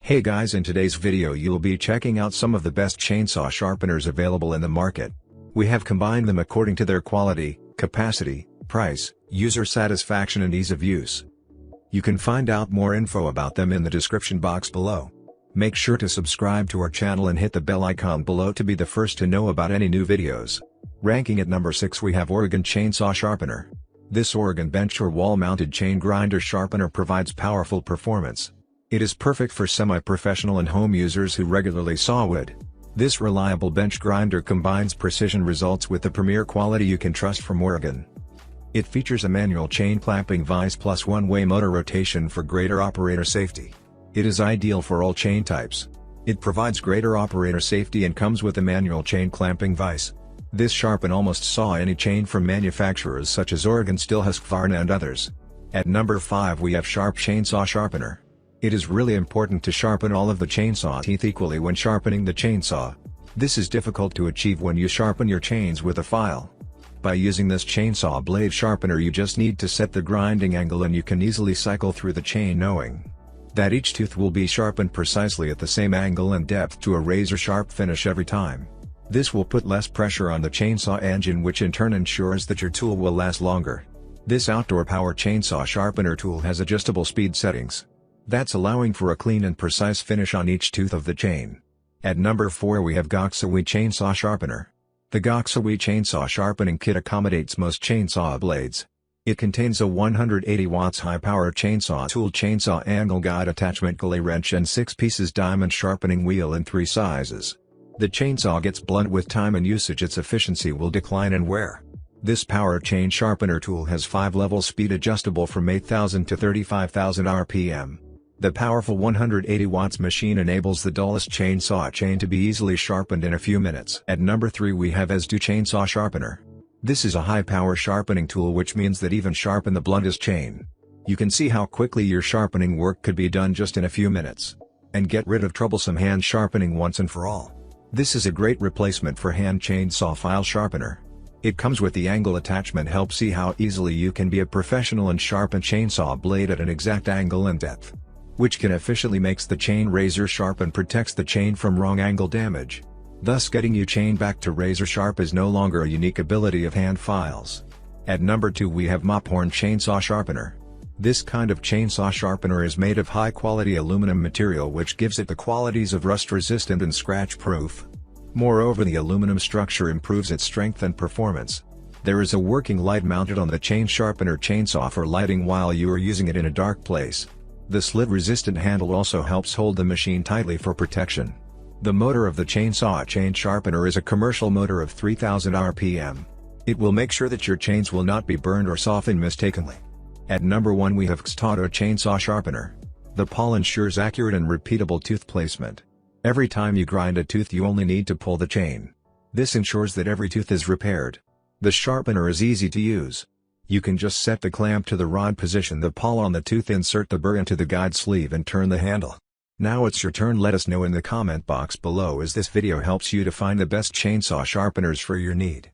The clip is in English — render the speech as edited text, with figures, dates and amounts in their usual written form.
Hey guys, in today's video you'll be checking out some of the best chainsaw sharpeners available in the market. We have combined them according to their quality, capacity, price, user satisfaction and ease of use. You can find out more info about them in the description box below. Make sure to subscribe to our channel and hit the bell icon below to be the first to know about any new videos. Ranking at number 6 we have Oregon Chainsaw Sharpener. This Oregon bench or wall-mounted chain grinder sharpener provides powerful performance. It is perfect for semi-professional and home users who regularly saw wood. This reliable bench grinder combines precision results with the premier quality you can trust from Oregon. It features a manual chain clamping vise plus one-way motor rotation for greater operator safety. It is ideal for all chain types. It provides greater operator safety and comes with a manual chain clamping vise. This sharpen almost saw any chain from manufacturers such as Oregon Chainsaw and others. At number 5 we have Sharp Chainsaw Sharpener. It is really important to sharpen all of the chainsaw teeth equally when sharpening the chainsaw. This is difficult to achieve when you sharpen your chains with a file. By using this chainsaw blade sharpener you just need to set the grinding angle and you can easily cycle through the chain knowing that each tooth will be sharpened precisely at the same angle and depth to a razor-sharp finish every time. This will put less pressure on the chainsaw engine, which in turn ensures that your tool will last longer. This outdoor power chainsaw sharpener tool has adjustable speed settings. That's allowing for a clean and precise finish on each tooth of the chain. At number 4 we have GOXAWEE Chainsaw Sharpener. The GOXAWEE Chainsaw Sharpening Kit accommodates most chainsaw blades. It contains a 180 watts high-power chainsaw tool, chainsaw angle guide attachment, goulet wrench and 6 pieces diamond sharpening wheel in 3 sizes. The chainsaw gets blunt with time and usage, its efficiency will decline and wear. This power chain sharpener tool has 5-level speed adjustable from 8,000 to 35,000 RPM. The powerful 180 watts machine enables the dullest chainsaw chain to be easily sharpened in a few minutes. At number 3 we have Asdo Chainsaw Sharpener. This is a high-power sharpening tool, which means that even sharpen the bluntest chain, you can see how quickly your sharpening work could be done just in a few minutes. And get rid of troublesome hand sharpening once and for all. This is a great replacement for hand chainsaw file sharpener. It comes with the angle attachment, help see how easily you can be a professional and sharpen chainsaw blade at an exact angle and depth, which can efficiently makes the chain razor sharp and protects the chain from wrong angle damage. Thus getting your chain back to razor sharp is no longer a unique ability of hand files. At number 2 we have Oregon Chainsaw Sharpener. This kind of chainsaw sharpener is made of high quality aluminum material, which gives it the qualities of rust resistant and scratch proof. Moreover, the aluminum structure improves its strength and performance. There is a working light mounted on the chain sharpener chainsaw for lighting while you are using it in a dark place. The slip-resistant handle also helps hold the machine tightly for protection. The motor of the chainsaw chain sharpener is a commercial motor of 3000 RPM. It will make sure that your chains will not be burned or softened mistakenly. At number 1 we have Xtator Chainsaw Sharpener. The pawl ensures accurate and repeatable tooth placement. Every time you grind a tooth you only need to pull the chain. This ensures that every tooth is repaired. The sharpener is easy to use. You can just set the clamp to the rod, position the pawl on the tooth, insert the burr into the guide sleeve and turn the handle. Now it's your turn. Let us know in the comment box below as this video helps you to find the best chainsaw sharpeners for your need.